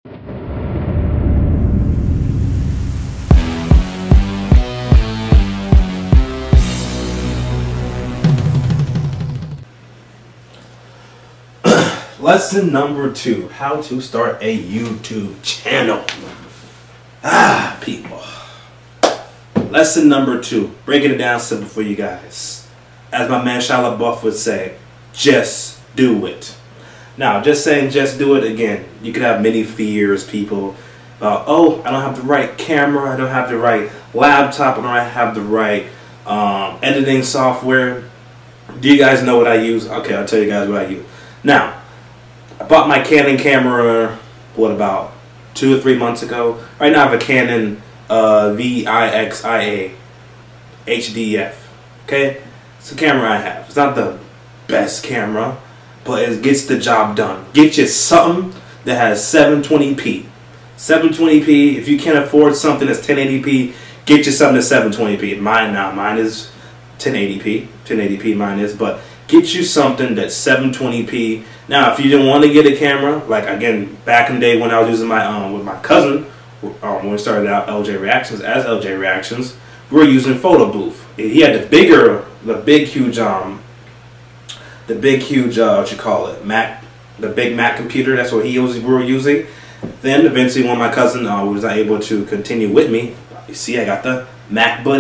Lesson number 2, how to start a YouTube channel. People. Lesson number 2, breaking it down simple for you guys. As my man Shia LaBeouf would say, just do it. Now, just saying just do it, again, you could have many fears, people. Oh, I don't have the right camera, I don't have the right laptop, I don't have the right editing software. Do you guys know what I use? Okay, I'll tell you guys what I use. Now, I bought my Canon camera, what, about 2 or 3 months ago. Right now I have a Canon VIXIA HDF. Okay? It's the camera I have. It's not the best camera, but it gets the job done. Get you something that has 720p. 720p, if you can't afford something that's 1080p, get you something that's 720p. Mine is 1080p. 1080p mine is, but get you something that's 720p. Now, if you didn't want to get a camera, like again, back in the day when I was using my with my cousin, when we started out LJ Reactions as LJ Reactions, we were using Photo Booth. He had the big huge what you call it, Mac, the big Mac computer. That's what we were using. Then eventually, when my cousin was not able to continue with me, you see, I got the MacBook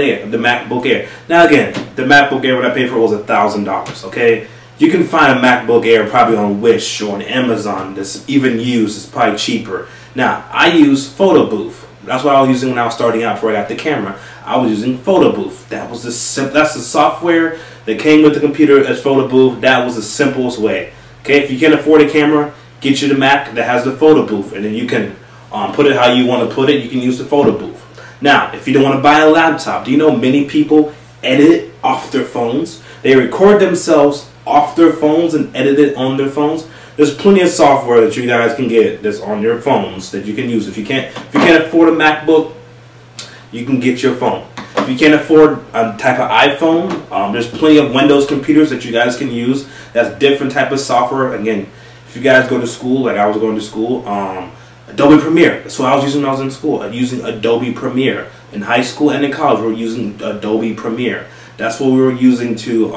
Air. Now again, the MacBook Air, what I paid for was $1,000. Okay, you can find a MacBook Air probably on Wish or on Amazon that's even used. It's probably cheaper. Now I use Photo Booth. That's what I was using when I was starting out before I got the camera. I was using Photo Booth. That's the software that came with the computer as Photo Booth. That was the simplest way. Okay, if you can't afford a camera, get you the Mac that has the Photo Booth, and then you can put it how you want to put it. You can use the Photo Booth. Now, if you don't want to buy a laptop, do you know many people edit off their phones? They record themselves off their phones and edit it on their phones. There's plenty of software that you guys can get that's on your phones that you can use. If you can't afford a MacBook, you can get your phone. If you can't afford a type of iPhone, there's plenty of Windows computers that you guys can use. That's different type of software. Again, if you guys go to school, like I was going to school, Adobe Premiere. That's what I was using when I was in school. Using Adobe Premiere. In high school and in college, we were using Adobe Premiere. That's what we were using to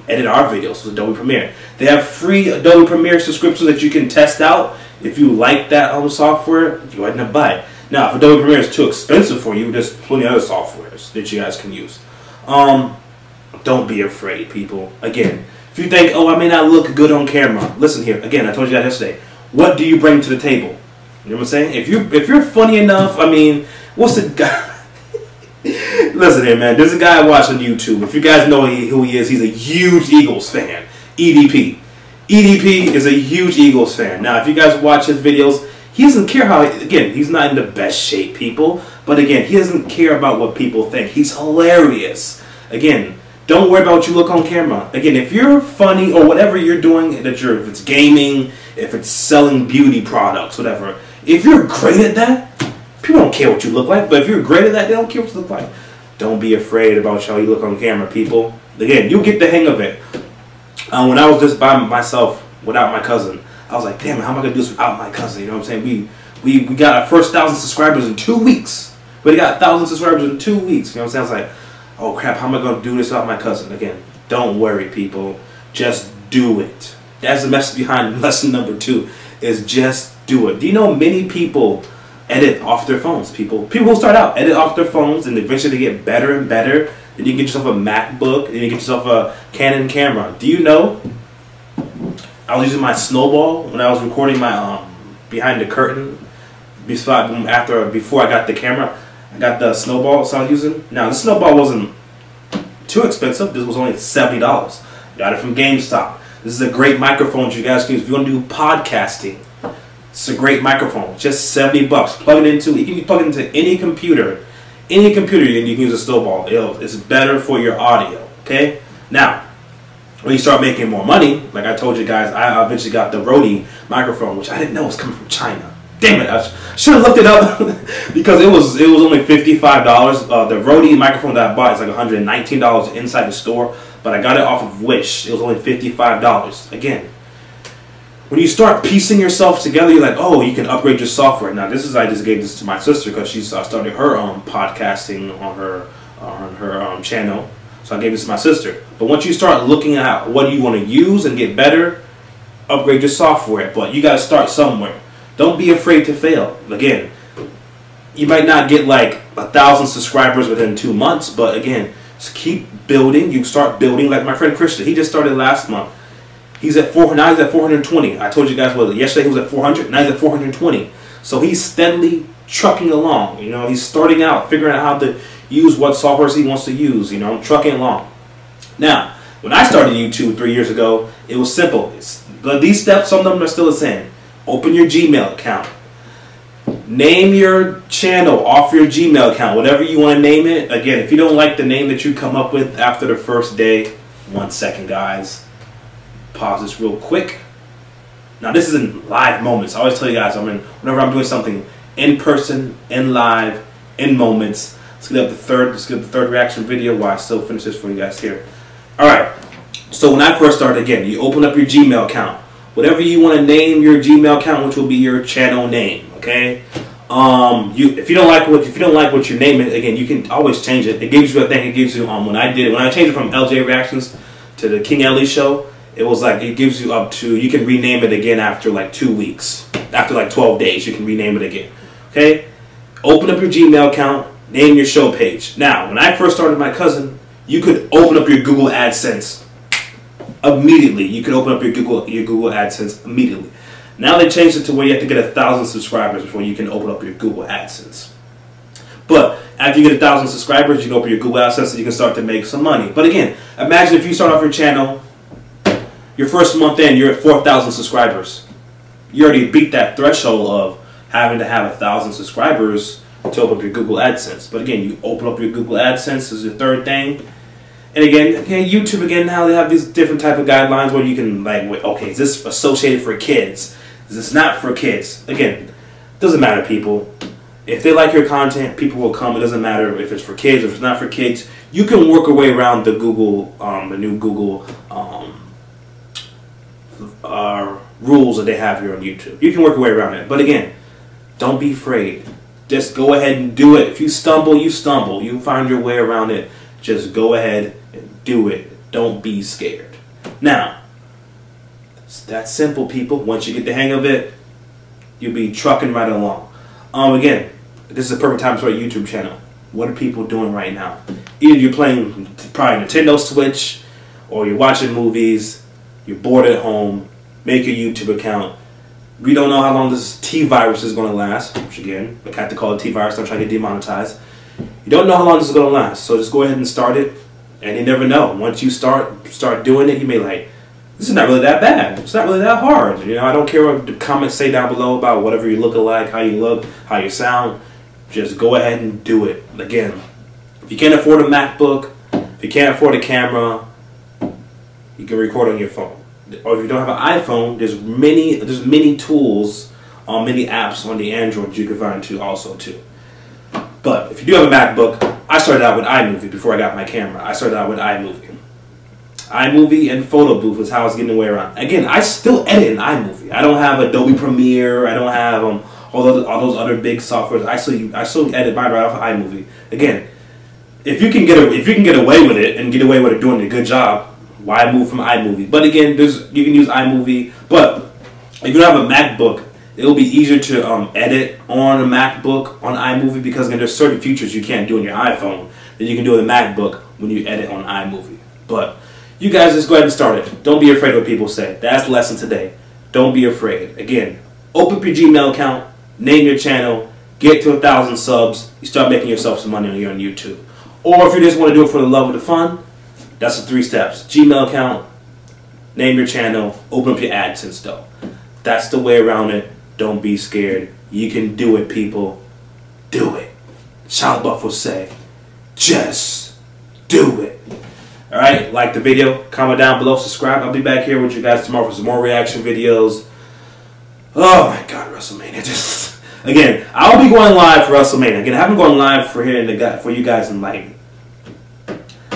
edit our videos, was Adobe Premiere. They have free Adobe Premiere subscriptions that you can test out. If you like that software, you go ahead and buy it. Now, if Adobe Premiere is too expensive for you, there's plenty of other softwares that you guys can use. Don't be afraid, people. Again, if you think, oh, I may not look good on camera, listen here. Again, I told you that yesterday. What do you bring to the table? You know what I'm saying? If you're funny enough, I mean, what's the guy? Listen here, man. There's a guy I watch on YouTube. If you guys know who he is, he's a huge Eagles fan. EDP. EDP is a huge Eagles fan. Now, if you guys watch his videos, he doesn't care how, again, he's not in the best shape, people. But again, he doesn't care about what people think. He's hilarious. Again, don't worry about what you look on camera. Again, if you're funny or whatever you're doing, if it's gaming, if it's selling beauty products, whatever, if you're great at that, people don't care what you look like. But if you're great at that, they don't care what you look like. Don't be afraid about how you look on camera, people. Again, you'll get the hang of it. When I was just by myself without my cousin, I was like, damn, how am I going to do this without my cousin? You know what I'm saying? We got our first 1,000 subscribers in 2 weeks. We got 1,000 subscribers in 2 weeks. You know what I'm saying? I was like, oh crap, how am I going to do this without my cousin? Again, don't worry, people. Just do it. That's the message behind lesson number 2, is just do it. Do you know many people edit off their phones? People who start out edit off their phones, and eventually they get better and better. Then you get yourself a MacBook, and you get yourself a Canon camera. Do you know I was using my Snowball when I was recording my behind the curtain before I got the camera. I got the Snowball, so I was using. Now the Snowball wasn't too expensive. This was only $70. Got it from GameStop. This is a great microphone that you guys can use if you want to do podcasting. It's a great microphone, just $70. Plug it into. You can plug it into any computer, and you can use a Snowball. It's better for your audio. Okay. Now, when you start making more money, like I told you guys, I eventually got the Rode microphone, which I didn't know was coming from China. Damn it! I should have looked it up because it was only $55. The Rode microphone that I bought is like $119 inside the store, but I got it off of Wish. It was only $55. Again, when you start piecing yourself together, you're like, oh, you can upgrade your software. Now, this is I just gave this to my sister because she started her podcasting on her channel. So I gave this to my sister. But once you start looking at what you want to use and get better, upgrade your software. But you got to start somewhere. Don't be afraid to fail. Again, you might not get like 1,000 subscribers within 2 months, but again, just keep building. You start building. Like my friend Christian, he just started last month. He's at 400. Now he's at 420. I told you guys yesterday he was at 400. Now he's at 420. So he's steadily trucking along. You know, he's starting out, figuring out how to use what softwares he wants to use. You know, trucking along. Now, when I started YouTube 3 years ago, it was simple. These steps, some of them are still the same. Open your Gmail account. Name your channel off your Gmail account, whatever you want to name it. Again, if you don't like the name that you come up with after the first day, 1 second, guys. Pause this real quick. Now, this is in live moments. I always tell you guys, whenever I'm doing something in person, in live, in moments. Let's get up the third reaction video while I still finish this for you guys here. All right. So when I first started, again, you open up your Gmail account. Whatever you want to name your Gmail account, which will be your channel name. Okay. If you don't like what you name it, again, you can always change it. It gives you a thing. It gives you when I changed it from LJ Reactions to the King Ellie Show. It was like it gives you up to, you can rename it again after like 2 weeks. After like 12 days, you can rename it again. Okay? Open up your Gmail account, name your show page. Now, when I first started my cousin, you could open up your Google AdSense immediately. You could open up your Google AdSense immediately. Now they changed it to where you have to get 1,000 subscribers before you can open up your Google AdSense. But after you get 1,000 subscribers, you can open your Google AdSense and you can start to make some money. But again, imagine if you start off your channel, your first month in, you're at 4,000 subscribers. You already beat that threshold of having to have 1,000 subscribers to open up your Google AdSense. But again, you open up your Google AdSense as your third thing. And again, YouTube, again, now they have these different type of guidelines where you can, like, okay, is this associated for kids? Is this not for kids? Again, doesn't matter, people. If they like your content, people will come. It doesn't matter if it's for kids or if it's not for kids. You can work your way around the Google, the new Google rules that they have here on YouTube. You can work your way around it. But again, don't be afraid. Just go ahead and do it. If you stumble, you stumble. You find your way around it. Just go ahead and do it. Don't be scared. Now, it's that simple, people. Once you get the hang of it, you'll be trucking right along. Again, this is a perfect time to start a YouTube channel. What are people doing right now? Either you're playing probably Nintendo Switch, or you're watching movies, you're bored at home, make your YouTube account. We don't know how long this T-virus is going to last, which again, I have to call it T-virus, don't try to get demonetized. You don't know how long this is going to last, so just go ahead and start it, and you never know. Once you start doing it, you may like, this is not really that bad. It's not really that hard. You know, I don't care what the comments say down below about whatever you look like, how you look, how you sound. Just go ahead and do it. Again, if you can't afford a MacBook, if you can't afford a camera, you can record on your phone. Or if you don't have an iPhone, there's many tools, many apps on the Android you can find also too. But if you do have a MacBook, I started out with iMovie before I got my camera. I started out with iMovie. iMovie and Photo Booth is how I was getting away around. Again, I still edit in iMovie. I don't have Adobe Premiere. I don't have all those other big softwares. I still edit mine right off of iMovie. Again, if you can get away with it and get away with it doing a good job, why move from iMovie? But again, you can use iMovie. But if you don't have a MacBook, it'll be easier to edit on a MacBook on iMovie because again, there's certain features you can't do on your iPhone that you can do on the MacBook when you edit on iMovie. But you guys just go ahead and start it. Don't be afraid of what people say. That's the lesson today. Don't be afraid. Again, open up your Gmail account, name your channel, get to 1,000 subs, you start making yourself some money here on YouTube. Or if you just want to do it for the love of the fun, that's the 3 steps. Gmail account, name your channel, open up your AdSense though. That's the way around it. Don't be scared. You can do it, people. Do it. Shia LaBeouf will say, just do it. Alright, like the video, comment down below, subscribe. I'll be back here with you guys tomorrow for some more reaction videos. Oh my god, WrestleMania. Again, I'll be going live for WrestleMania. Again, I haven't gone live for you guys in like,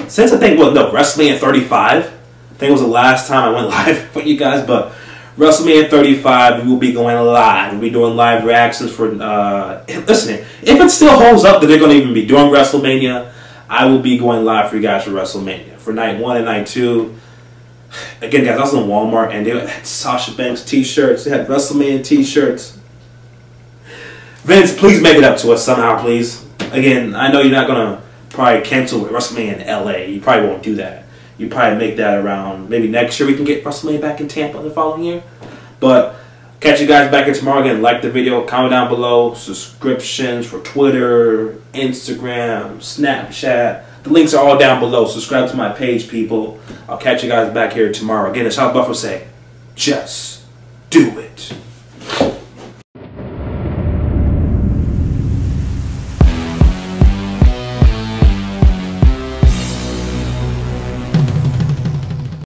since I think, WrestleMania 35. I think it was the last time I went live for you guys, but WrestleMania 35, we will be going live. We'll be doing live reactions for, listen, if it still holds up that they're going to even be doing WrestleMania, I will be going live for you guys for WrestleMania. For night 1 and night 2. Again, guys, I was in Walmart and they had Sasha Banks t-shirts. They had WrestleMania t-shirts. Vince, please make it up to us somehow, please. Again, I know you're not going to probably cancel WrestleMania in LA. You probably won't do that. You probably make that around maybe next year. We can get WrestleMania back in Tampa the following year. But catch you guys back here tomorrow. Again, like the video, comment down below. Subscriptions for Twitter, Instagram, Snapchat. The links are all down below. Subscribe to my page, people. I'll catch you guys back here tomorrow. Again, as Sean Buffer say, just do it.